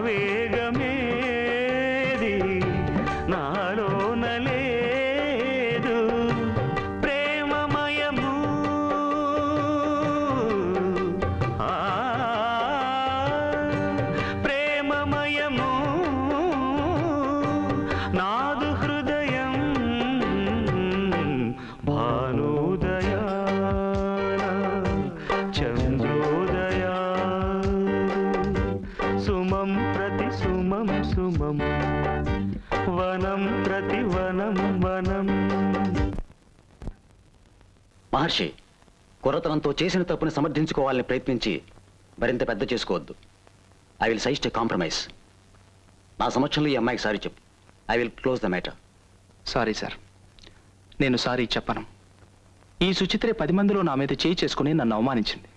వేగమేది నాలోన లేదు ప్రేమమయము ప్రేమమయము నాదు హృదయం భానుదయాన చంద్రోదయా సుమం ప్రతి సుమం సుమం వనం ప్రతి వనం వనం. మహర్షి, కుర్రతనంతో చేసిన తప్పుని సమర్థించుకోవాలని ప్రయత్నించి మరింత పెద్ద చేసుకోవద్దు. I will suggest a compromise. నా సమక్షంలో ఈ అమ్మాయికి సారీ చెప్పు. I will close the matter. Sorry sir, నేను సారీ చెప్పను. ఈ సుచిత్రే 10 మందిలో నా మీద చేయి చేసుకుని నన్ను అవమానించింది.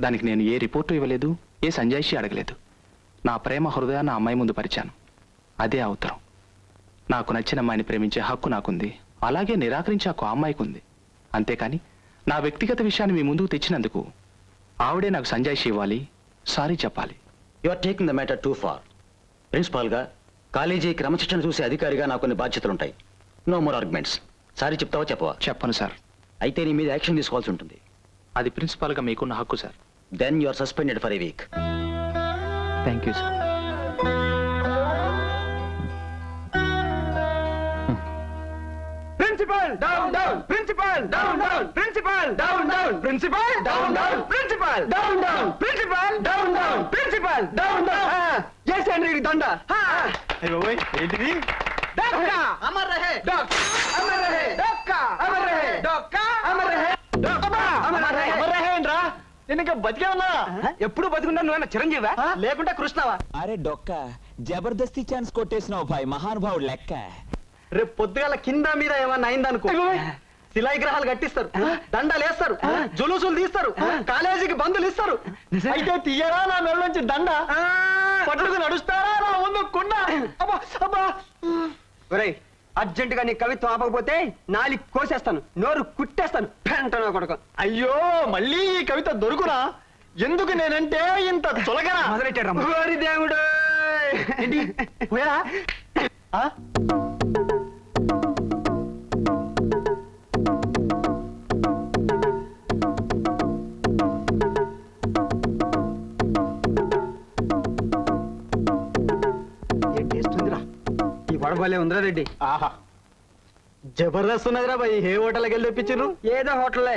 దానికి నేను ఏ రిపోర్టు ఇవ్వలేదు, ఏ సంజాయిషి అడగలేదు. నా ప్రేమ హృదయాన్ని ఆ అమ్మాయి ముందు పరిచాను. అదే ఆ ఉత్తరం. నాకు నచ్చిన అమ్మాయిని ప్రేమించే హక్కు నాకుంది, అలాగే నిరాకరించే హక్కు ఆ అమ్మాయికి ఉంది. అంతేకాని నా వ్యక్తిగత విషయాన్ని మీ ముందుకు తెచ్చినందుకు ఆవిడే నాకు సంజాయిషి ఇవ్వాలి, సారీ చెప్పాలి. You are taking the matter too far. ప్రిన్సిపాల్గా, కాలేజీ క్రమశిక్షణ చూసే అధికారిగా నాకు కొన్ని బాధ్యతలుంటాయి. No more arguments. సారీ చెప్తావా చెప్పవా? చెప్పను సార్. అయితే నీ మీద యాక్షన్ తీసుకోవాల్సి ఉంటుంది. అది ప్రిన్సిపాల్గా మీకున్న హక్కు sir. Then you are suspended for a week. Thank you sir. Principal down down, principal down down, principal down down, principal down down, principal down down, principal down down, principal down down. Yes, Henry Danda. అయ్యో ఓయ్ ఏంటిది? డొక్కా అమర్ రహే, డొక్కా అమర్ రహే, డొక్కా అమర్ రహే, డొక్కా అమర్ రహే, డొక్కా అమర్ రహే. అమర్ రహే ఏంట్రా? నేను ఇంకా బతికే ఉన్నా. ఎప్పుడు బతికున్నా నువ్వేనా చిరంజీవా లేకుంటే కృష్ణవా? అరే డొక్కా, జబర్దస్తి ఛాన్స్ కొట్టేసినావు భాయ్, మహానుభావుడు లెక్క. రేపు పొద్దుగాల కింద మీద ఏమన్నా అయిందనుకో, శిలాగ్రహాలు కట్టిస్తారు, దండాలు వేస్తారు, జులుసులు తీస్తారు, కాలేజీకి బంధులు ఇస్తారు. అయితే తీయరా నా మెడ నుంచి దండ, పట్టుకు నడుస్తారా నా ముందు కుండ. ఒరేయ్, అర్జెంట్ గా నీ కవిత్వం ఆపకపోతే నాలి కోసేస్తాను, నోరు కుట్టేస్తాను. పెంటనో కొడుకు. అయ్యో, మళ్ళీ ఈ కవిత దొరుకునా? ఎందుకు నేనంటే ఇంత తొలగరా మొదలెట్టాడు. దేవుడు పోయా. వడబలే ఉందిరా రెడ్డి. ఆహా, జబర్దస్త్ ఉన్నదిరా బాయ్. ఏ హోటల్కి వెళ్ళి తెప్పించారు? ఏదో హోటలే.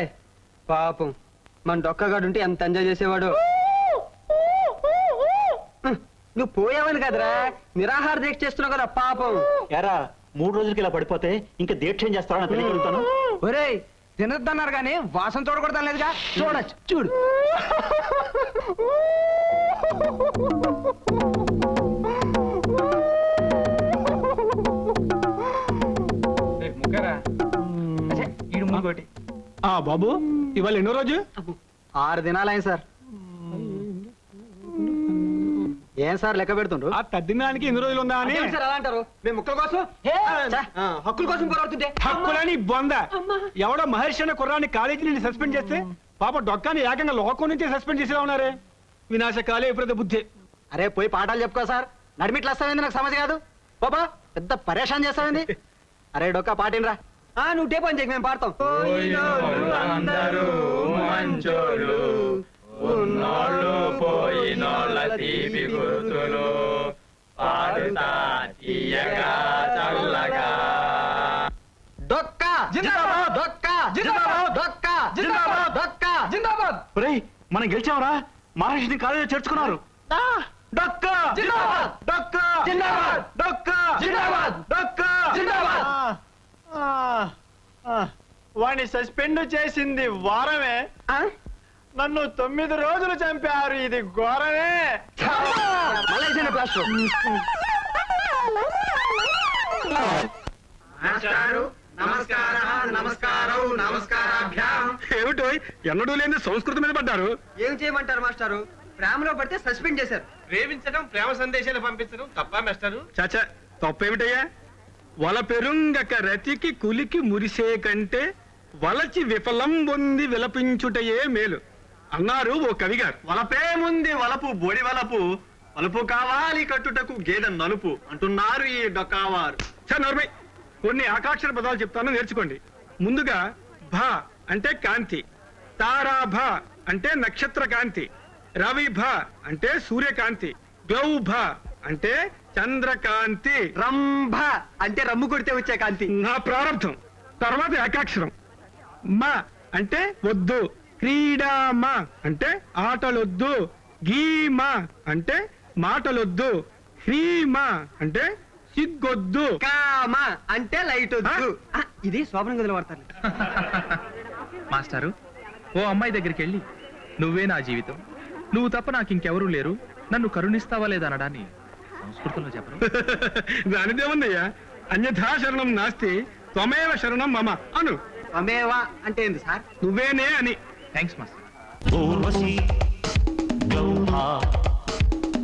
పాపం మన డొక్కగాడు ఉంటే ఎంత ఎంజాయ్ చేసేవాడు. నువ్వు పోయావని కదరా, నిరాహార దీక్ష చేస్తున్నావు కదా పాపం. ఎరా 3 రోజులకి ఇలా పడిపోతే ఇంకా దీక్ష ఏం చేస్తారా అని తెలియగలుగుతాను. ఒరేయ్, తినొద్దన్నారు కానీ వాసన చూడకూడదు లేదుగా. చూడచ్చు, చూడు. బాబు, ఇవాళ ఎన్నో రోజు? 6 దినాలైంది సార్. ఏం సార్ లెక్క పెడుతుండ్రు? ఆ తద్దినానికి ఎన్ని రోజులు ఉందా అని. సార్ అలా అంటారు? మేము ముక్కల కోసం, హక్కుల కోసం పోరాడుతుంటే. హక్కులని బొంద. ఎవడో మహర్షి అనే కుర్రాన్ని కాలేజీ నుండి సస్పెండ్ చేస్తే పాప డొక్కాని ఏకంగా లోకం నుంచి సస్పెండ్ చేసేలా ఉన్నారే. వినాశకాలే విపరీత బుద్ధి. అరే పోయి పాఠాలు చెప్పుకో సార్. నడిమిట్లు వస్తావేంది నాకు సమస్య కాదు. బాబా పెద్ద పరేషాన్ చేస్తావేంది? అరే డొక్కా పాటినరా. నువ్వు టేప్ అని చెప్పి మేము పాడతాం. అందరూ మంచోళ్ళు, ఉన్నోళ్ళు పోయినోళ్ళ తీపి గుర్తులు, పాడుతా తీయగా చల్లగా. డొక్కా జిందాబాద్, డొక్కా జిందాబాద్, డొక్కా జిందాబాద్, డొక్కా జిందాబాద్. ఒరేయ్, మనం గెలిచామరా. మహర్షిని కాలేజీలో చేర్చుకున్నారు. డొక్కా జిందాబాద్, డొక్కా జిందాబాద్, డొక్కా జిందాబాద్, డొక్కా జిందాబాద్. వాడిని సస్పెండ్ చేసింది వారమే, నన్ను 9 రోజులు చంపారు. ఇది ఘోరమే. ఏమిటో ఎన్నడూ లేని సంస్కృతి మీద పడ్డారు. ఏం చేయమంటారు మాస్టారు? ప్రేమలో పడితే సస్పెండ్ చేశారు. ప్రేమించడం, ప్రేమ సందేశాలు పంపించడం తప్ప మాస్టారు? చాచా, తప్పేమిటయ్యా? వల పెరుంగక రతికి కులికి మురిసే కంటే వలచి విఫలం పొంది విలపించుటయే మేలు అన్నారు ఓ కవిగారు. వలపేముంది వలపు బోడి వలపు, పలుపు కావాలి కట్టుటకు గేదె నలుపు అంటున్నారు ఈ డొక్కావారు. సార్ నోర్మై, కొన్ని ఆకాక్షర పదాలు చెప్తాను, నేర్చుకోండి. ముందుగా భ అంటే కాంతి, తారాభ అంటే నక్షత్ర కాంతి, రవిభ అంటే సూర్యకాంతి, గౌభ అంటే చంద్రకాంతి. రంభ అంటే రమ్ము కొడితే వచ్చే కాంతి. నా ప్రారంభం. తర్వాత ఏకాక్షరం. మ అంటే వద్దు, క్రీడామ అంటే ఆటలొద్దు, గీమ అంటే మాటలొద్దు, హ్రీమ అంటే సిగ్గొద్దు. కామ అంటే లైట్ వద్దు. ఇది శోభన గదిలో వాడతారు. మాస్టారు, ఓ అమ్మాయి దగ్గరికి వెళ్ళి నువ్వే నా జీవితం, నువ్వు తప్ప నాకు ఇంకెవరూ లేరు, నన్ను కరుణిస్తావా లేదా అనడాన్ని సంస్కృతంలో చెప్పరు? దానిదేముందయ్యా, అన్యథా శరణం నాస్తి త్వమేవ శరణం మమ అను. అమేవా అంటే ఏంది సార్? నువ్వేనే అని. Thanks master. ఊర్వశి గౌహా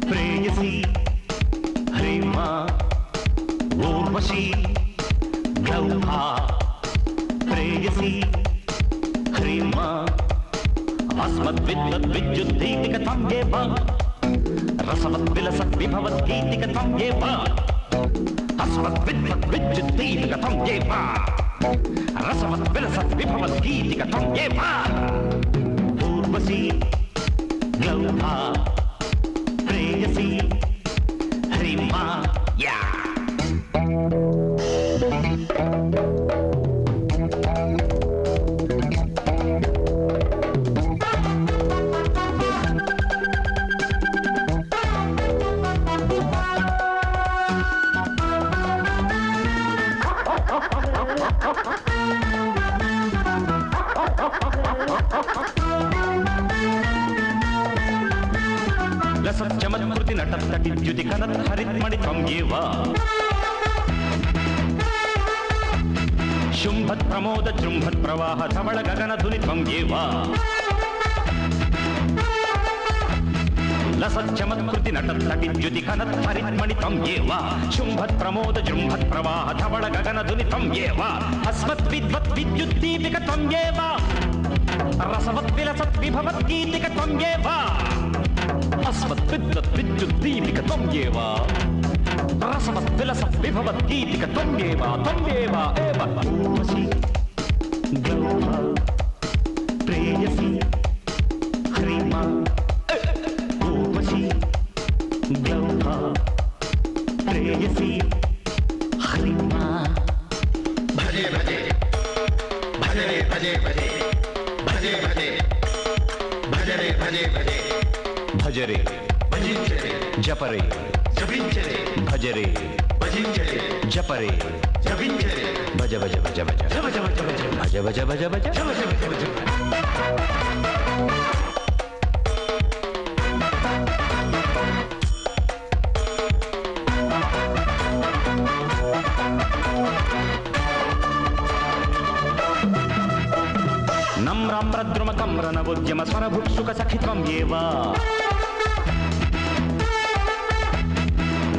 ప్రేయసి హ్రీమా ఊర్వశి గౌహా ప్రేయసి హ్రీమా అస్మద్విద్యుద్దీపికతం ఏవ రసవద్విలసత్ విభవద్గీతికతం ఏవ అస్మద్విద్యుద్దీపికతం ఏవ రసవద్విలసత్ విభవద్గీతికతం ఏవ ఊర్వశి గౌహా ప్రేయసి హ్రీమా యా. లసచ్చమత్కృతి నటత్తటిద్యుతి కనత్ హరిత్మణిత్వం ఏవ శుంభత్ ప్రమోద జృంభత్ ప్రవాహ ధవళ గగన ధునిత్వం ఏవ లసచ్చమత్కృతి నటత్తటిద్యుతి కనత్ హరిత్మణిత్వం ఏవ శుంభత్ ప్రమోద జృంభత్ ప్రవాహ ధవళ గగన ధునిత్వం ఏవ అస్మత్ విద్వత్ విద్యుద్దీపికత్వం ఏవ రసవత్ విలసత్ విభవద్గీతికత్వం ఏవ అస్మద్విద్వత్ విద్యుద్దీపికత్వం ఏవ రసవత్ విలసత్ విభవద్గీతికత్వం ఏవ త్వం ఏవ ఏవ ఊర్వశి గౌహా ప్రేయసి హ్రీమా ఊర్వశి గౌహా ప్రేయసి హ్రీమా. భజే భజే భజరే భజే భజే భజే భజే భజరే భజే భజే భజరే భజించరే జపరే జపించరే భజరే భజించరే జపరే జపించరే భజ భజ భజ భజ జమ జమ జమ జమ భజ భజ భజ భజ జమ జమ జమ జమ. నమ్రామ్రద్రుమకమ్రనవోద్యమ స్వరభుక్షుక సఖిత్వం ఏవ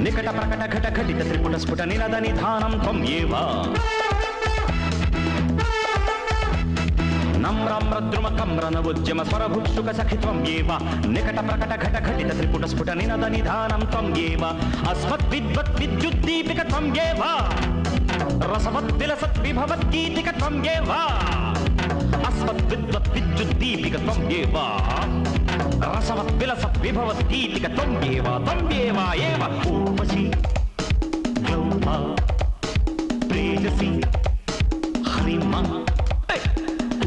నికట ప్రకట ఘట ఘటిత త్రిపుట స్ఫుట నినద నిధానం త్వం ఏవ నమ్రామ్రద్రుమకమ్రనవోద్యమ స్వరభుక్షుక సఖిత్వం ఏవ నికట ప్రకట ఘట ఘటిత త్రిపుట స్ఫుట నినద నిధానం త్వం ఏవ అస్మద్విద్వత్ విద్యుద్దీపికత్వం ఏవ రసవత్ విలసత్ విభవద్గీతికత్వం ఏవ అస్మద్విద్వత్ విద్యుద్దీపికత్వం ఏవ రసవత్ విలసత్ విభవద్గీతికత్వం ఏవ త్వం ఏవ ఏవ ఊర్వశి గౌహా ప్రేయసి హ్రీమా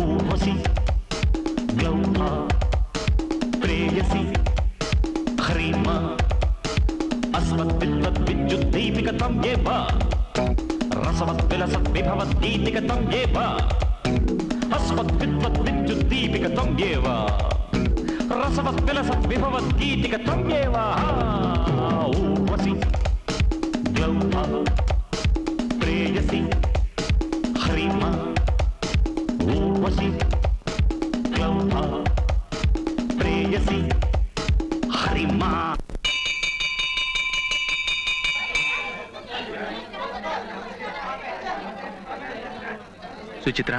ఊర్వశి గౌహా ప్రేయసి హ్రీమా అస్మద్విద్వత్ విద్యుద్దీపికత్వం ఏవ రసవత్ విలసత్ విభవద్గీతికత్వం ఏవ అస్మద్విద్వత్ విద్యుద్దీపికత్వం ఏవ రసవత్ విలసత్ విభవద్గీతికత్వం ఏవ ఊర్వశి గౌహా ప్రేయసి హ్రీమా ఊర్వశి గౌహా ప్రేయసి హ్రీమా. సుచిత్ర,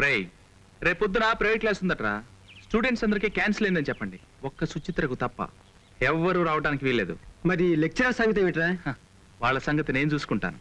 రేయ్ రేపొద్దున ప్రైవేట్ క్లాస్ ఉందట్రా. స్టూడెంట్స్ అందరికీ క్యాన్సిల్ అయిందని చెప్పండి, ఒక్క సుచిత్రకు తప్ప ఎవ్వరూ రావడానికి వీల్లేదు. మరి లెక్చరర్ సంగతి ఏమిట్రా? వాళ్ళ సంగతి నేను చూసుకుంటాను.